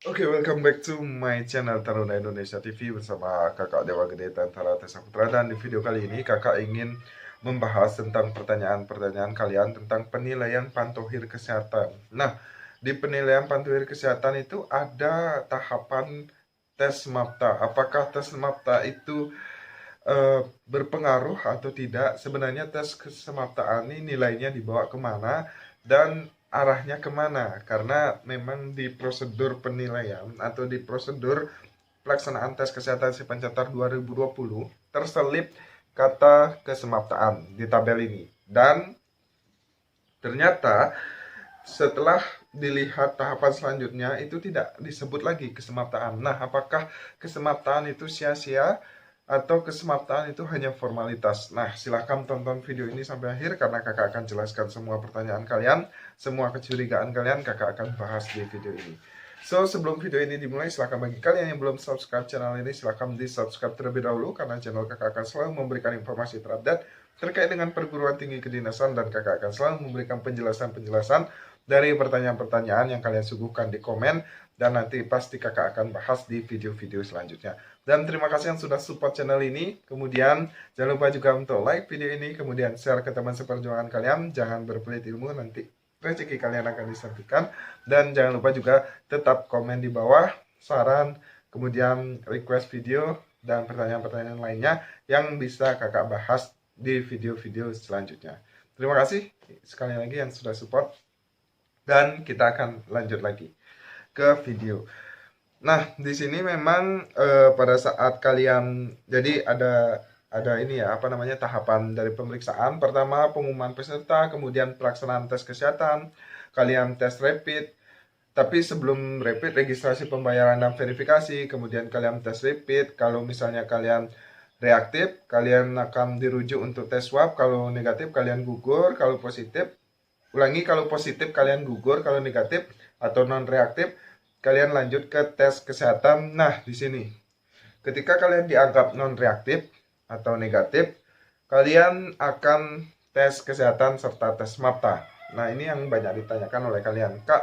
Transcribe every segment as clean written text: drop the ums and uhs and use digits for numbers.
Oke, welcome back to my channel Taruna Indonesia TV bersama kakak Dewa Gede Tantara Tessa Putra. Dan di video kali ini kakak ingin membahas tentang pertanyaan-pertanyaan kalian tentang penilaian pantohir kesehatan. Nah, di penilaian pantohir kesehatan itu ada tahapan tes MAPTA. Apakah tes MAPTA itu berpengaruh atau tidak? Sebenarnya tes kesemaptaan ini nilainya dibawa kemana dan arahnya kemana? Karena memang di prosedur penilaian atau di prosedur pelaksanaan tes kesehatan si pencetar 2020 terselip kata kesemaptaan di tabel ini. Dan ternyata setelah dilihat tahapan selanjutnya itu tidak disebut lagi kesemaptaan. Nah, apakah kesemaptaan itu sia-sia atau kesemaptaan itu hanya formalitas? Nah, silahkan tonton video ini sampai akhir karena kakak akan jelaskan semua pertanyaan kalian, semua kecurigaan kalian kakak akan bahas di video ini. So, sebelum video ini dimulai, silahkan bagi kalian yang belum subscribe channel ini, silahkan di subscribe terlebih dahulu karena channel kakak akan selalu memberikan informasi terupdate terkait dengan perguruan tinggi kedinasan, dan kakak akan selalu memberikan penjelasan-penjelasan dari pertanyaan-pertanyaan yang kalian suguhkan di komen, dan nanti pasti kakak akan bahas di video-video selanjutnya. Dan terima kasih yang sudah support channel ini. Kemudian jangan lupa juga untuk like video ini, kemudian share ke teman seperjuangan kalian. Jangan berpelit ilmu, nanti rezeki kalian akan disampaikan. Dan jangan lupa juga tetap komen di bawah saran, kemudian request video dan pertanyaan-pertanyaan lainnya yang bisa kakak bahas di video-video selanjutnya. Terima kasih sekali lagi yang sudah support, dan kita akan lanjut lagi ke video. Nah, di sini memang pada saat kalian, jadi ada ini ya, apa namanya, tahapan dari pemeriksaan. Pertama pengumuman peserta, kemudian pelaksanaan tes kesehatan, kalian tes rapid. Tapi sebelum rapid, registrasi pembayaran dan verifikasi, kemudian kalian tes rapid. Kalau misalnya kalian reaktif, kalian akan dirujuk untuk tes swab. Kalau negatif, kalian gugur. Kalau positif, ulangi, kalau positif kalian gugur. Kalau negatif atau non reaktif, kalian lanjut ke tes kesehatan. Nah, di sini ketika kalian dianggap non reaktif atau negatif, kalian akan tes kesehatan serta tes MAPTA. Nah, ini yang banyak ditanyakan oleh kalian. Kak,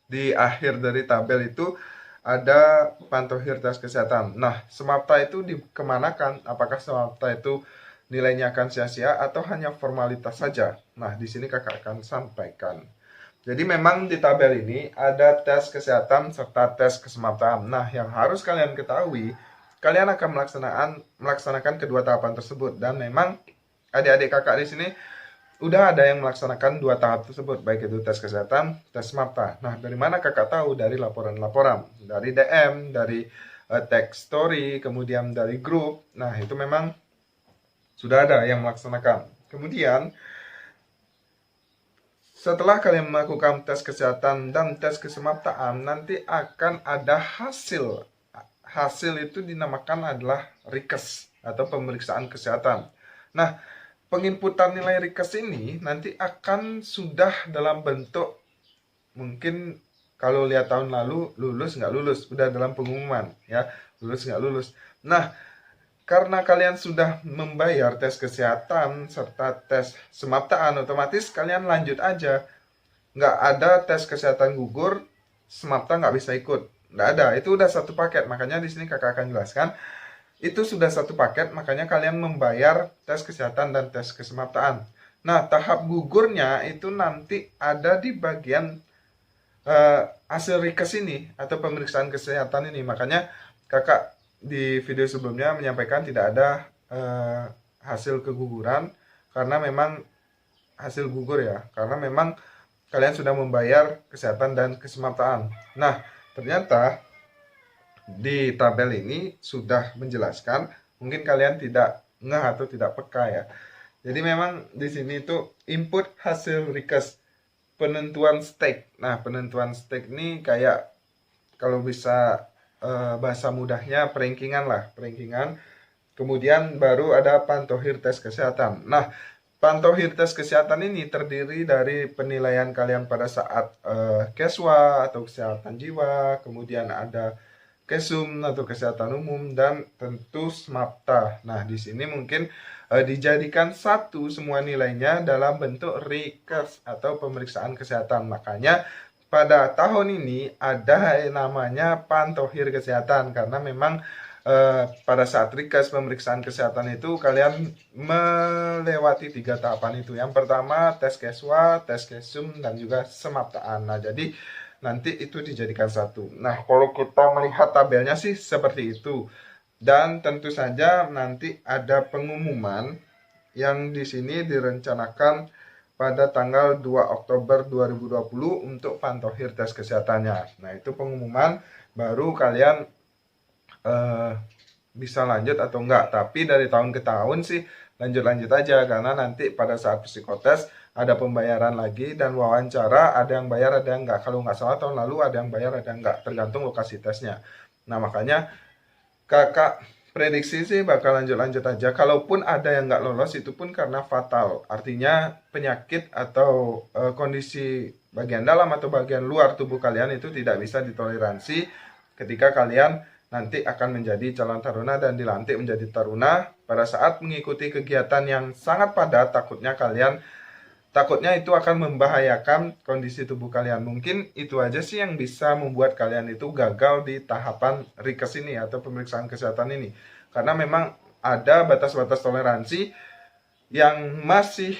di akhir dari tabel itu ada pantohir tes kesehatan. Nah, semapta itu dikemanakan? Apakah semapta itu nilainya akan sia-sia atau hanya formalitas saja? Nah, di sini kakak akan sampaikan. Jadi memang di tabel ini ada tes kesehatan serta tes kesemaptaan. Nah, yang harus kalian ketahui, kalian akan melaksanakan kedua tahapan tersebut, dan memang adik-adik kakak di sini udah ada yang melaksanakan dua tahap tersebut, baik itu tes kesehatan, tes MAPTA. Nah, dari mana kakak tahu? Dari laporan-laporan, dari DM, dari text story, kemudian dari grup. Nah, itu memang sudah ada yang melaksanakan. Kemudian, setelah kalian melakukan tes kesehatan dan tes kesemaptaan, nanti akan ada hasil. Hasil itu dinamakan adalah RIKES atau pemeriksaan kesehatan. Nah, penginputan nilai RIKES ini nanti akan sudah dalam bentuk, mungkin kalau lihat tahun lalu lulus nggak lulus, udah dalam pengumuman ya, lulus nggak lulus. Nah, karena kalian sudah membayar tes kesehatan serta tes semaptaan, otomatis kalian lanjut aja. Nggak ada tes kesehatan gugur, semapta nggak bisa ikut. Nggak ada, itu udah satu paket. Makanya di sini kakak akan jelaskan, itu sudah satu paket, makanya kalian membayar tes kesehatan dan tes kesemaptaan. Nah, tahap gugurnya itu nanti ada di bagian hasil RIKES ini atau pemeriksaan kesehatan ini. Makanya kakak di video sebelumnya menyampaikan tidak ada hasil keguguran, karena memang hasil gugur ya, karena memang kalian sudah membayar kesehatan dan kesemaptaan. Nah, ternyata di tabel ini sudah menjelaskan, mungkin kalian tidak ngeh atau tidak peka ya. Jadi memang di sini itu input hasil RIKES, penentuan stake. Nah, penentuan stake ini kayak, kalau bisa bahasa mudahnya, perankingan lah, perankingan. Kemudian baru ada pantohir tes kesehatan. Nah, pantohir tes kesehatan ini terdiri dari penilaian kalian pada saat keswa atau kesehatan jiwa, kemudian ada kesum atau kesehatan umum, dan tentu smapta. Nah, di sini mungkin dijadikan satu semua nilainya dalam bentuk RIKES atau pemeriksaan kesehatan. Makanya pada tahun ini ada yang namanya pantohir kesehatan, karena memang pada saat Rikes pemeriksaan kesehatan itu kalian melewati 3 tahapan itu. Yang pertama tes keswa, tes kesum, dan juga semaptaan. Nah, jadi nanti itu dijadikan satu. Nah, kalau kita melihat tabelnya sih seperti itu. Dan tentu saja nanti ada pengumuman yang di sini direncanakan pada tanggal 2 Oktober 2020 untuk pantohir tes kesehatannya. Nah, itu pengumuman baru kalian bisa lanjut atau enggak. Tapi dari tahun ke tahun sih lanjut-lanjut aja, karena nanti pada saat psikotes ada pembayaran lagi, dan wawancara ada yang bayar ada yang enggak. Kalau nggak salah tahun lalu ada yang bayar ada yang enggak, tergantung lokasi tesnya. Nah, makanya kakak prediksi sih bakal lanjut-lanjut aja. Kalaupun ada yang nggak lolos itu pun karena fatal, artinya penyakit atau kondisi bagian dalam atau bagian luar tubuh kalian itu tidak bisa ditoleransi ketika kalian nanti akan menjadi calon taruna dan dilantik menjadi taruna. Pada saat mengikuti kegiatan yang sangat padat, takutnya itu akan membahayakan kondisi tubuh kalian. Mungkin itu aja sih yang bisa membuat kalian itu gagal di tahapan Rikes ini atau pemeriksaan kesehatan ini, karena memang ada batas-batas toleransi yang masih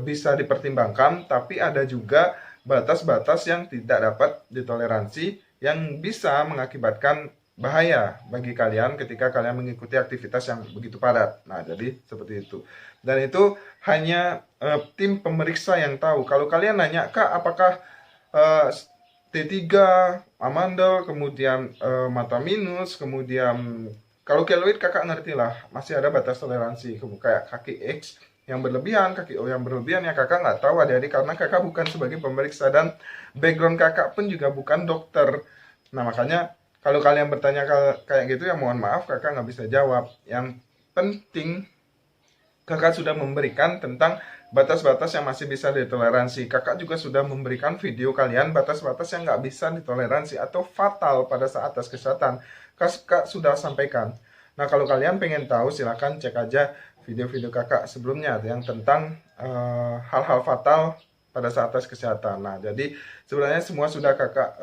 bisa dipertimbangkan, tapi ada juga batas-batas yang tidak dapat ditoleransi yang bisa mengakibatkan bahaya bagi kalian ketika kalian mengikuti aktivitas yang begitu padat. Nah, jadi seperti itu. Dan itu hanya tim pemeriksa yang tahu. Kalau kalian nanya, Kak, apakah T3, amandel, kemudian mata minus, kemudian kalau keloid kakak ngerti lah, masih ada batas toleransi. Kayak kaki X yang berlebihan, kaki O yang berlebihan, ya kakak nggak tahu adik-adik, karena kakak bukan sebagai pemeriksa dan background kakak pun juga bukan dokter. Nah, makanya kalau kalian bertanya kayak gitu, ya mohon maaf kakak nggak bisa jawab. Yang penting kakak sudah memberikan tentang batas-batas yang masih bisa ditoleransi. Kakak juga sudah memberikan video kalian batas-batas yang nggak bisa ditoleransi atau fatal pada saat tes kesehatan. Kakak sudah sampaikan. Nah, kalau kalian pengen tahu silahkan cek aja video-video kakak sebelumnya yang tentang hal-hal fatal pada saat tes kesehatan. Nah, jadi sebenarnya semua sudah kakak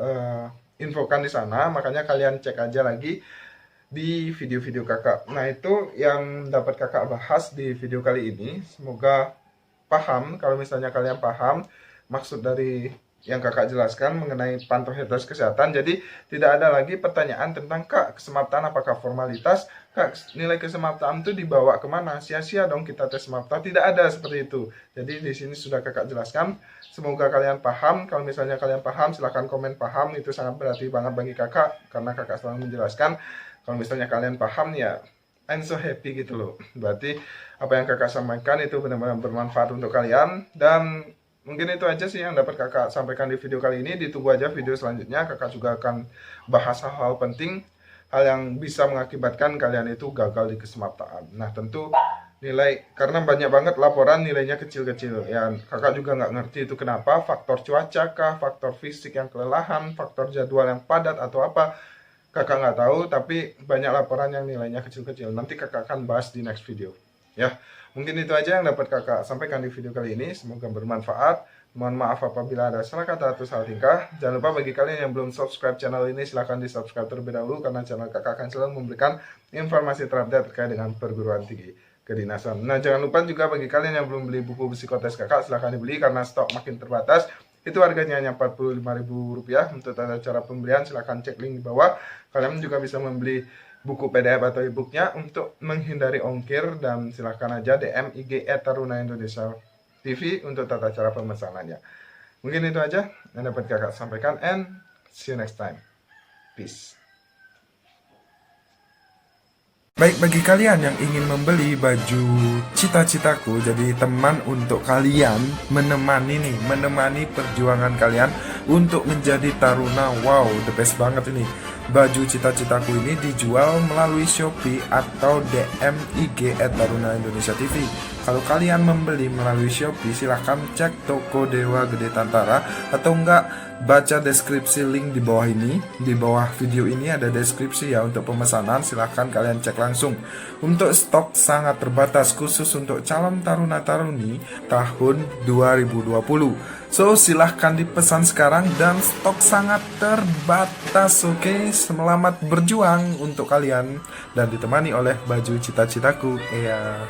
infokan di sana, makanya kalian cek aja lagi di video-video kakak. Nah, itu yang dapat kakak bahas di video kali ini. Semoga paham. Kalau misalnya kalian paham maksud dari yang kakak jelaskan mengenai pantohir tes kesehatan, jadi tidak ada lagi pertanyaan tentang, Kak, kesemaptaan apakah formalitas, Kak, nilai kesemaptaan itu dibawa kemana, sia-sia dong kita tes semapta. Tidak ada seperti itu. Jadi di sini sudah kakak jelaskan. Semoga kalian paham. Kalau misalnya kalian paham, silahkan komen paham. Itu sangat berarti banget bagi kakak, karena kakak selalu menjelaskan. Kalau misalnya kalian paham, ya I'm so happy gitu loh. Berarti apa yang kakak sampaikan itu benar-benar bermanfaat untuk kalian. Dan mungkin itu aja sih yang dapat kakak sampaikan di video kali ini. Ditunggu aja video selanjutnya. Kakak juga akan bahas hal-hal penting, hal yang bisa mengakibatkan kalian itu gagal di kesemaptaan. Nah, tentu nilai, karena banyak banget laporan nilainya kecil-kecil. Ya, kakak juga nggak ngerti itu kenapa. Faktor cuaca kah, faktor fisik yang kelelahan, faktor jadwal yang padat, atau apa. Kakak nggak tahu, tapi banyak laporan yang nilainya kecil-kecil. Nanti kakak akan bahas di next video. Ya, mungkin itu aja yang dapat kakak sampaikan di video kali ini. Semoga bermanfaat. Mohon maaf apabila ada salah kata atau salah tingkah. Jangan lupa bagi kalian yang belum subscribe channel ini, silahkan di subscribe terlebih dahulu, karena channel kakak akan selalu memberikan informasi terupdate terkait dengan perguruan tinggi kedinasan. Nah, jangan lupa juga bagi kalian yang belum beli buku psikotes kakak, silahkan dibeli karena stok makin terbatas. Itu harganya hanya Rp45.000. Untuk tata cara pembelian silahkan cek link di bawah. Kalian juga bisa membeli buku PDF atau e-booknya untuk menghindari ongkir, dan silahkan aja DM IG @taruna_indonesia TV untuk tata cara pemesanannya. Mungkin itu aja yang dapat kakak sampaikan, and see you next time. Peace. Baik, bagi kalian yang ingin membeli baju cita-citaku, jadi teman untuk kalian menemani perjuangan kalian untuk menjadi taruna. Wow, the best banget ini. Baju cita-citaku ini dijual melalui Shopee atau DM IG @taruna_indonesia TV. kalau kalian membeli melalui Shopee, silahkan cek toko Dewa Gede Tantara, atau enggak baca deskripsi link di bawah ini. Di bawah video ini ada deskripsi ya untuk pemesanan, silahkan kalian cek langsung. Untuk stok sangat terbatas khusus untuk calon taruna-taruni tahun 2020. So silahkan dipesan sekarang dan stok sangat terbatas. Oke, selamat berjuang untuk kalian dan ditemani oleh baju cita-citaku. Iya.